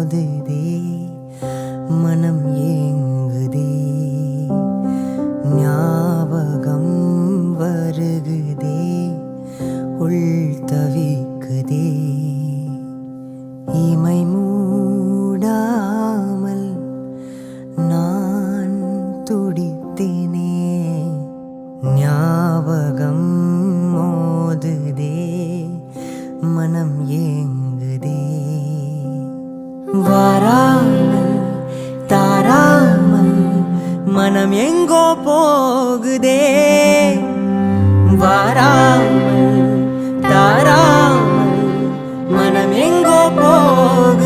மோதுதே மனம் ஏங்குதே ஞாபகம் வருகுதே உள் தவிக்குதே இமை மூடாமல் நான் துடித்தேனே ஞாபகம் மோதுதே மனம் ஏங்குதே வாராமல் தாராமல் மனம் எங்கோ போகுதே வாராமல் தாராமல் மனம் எங்கோ போகுதே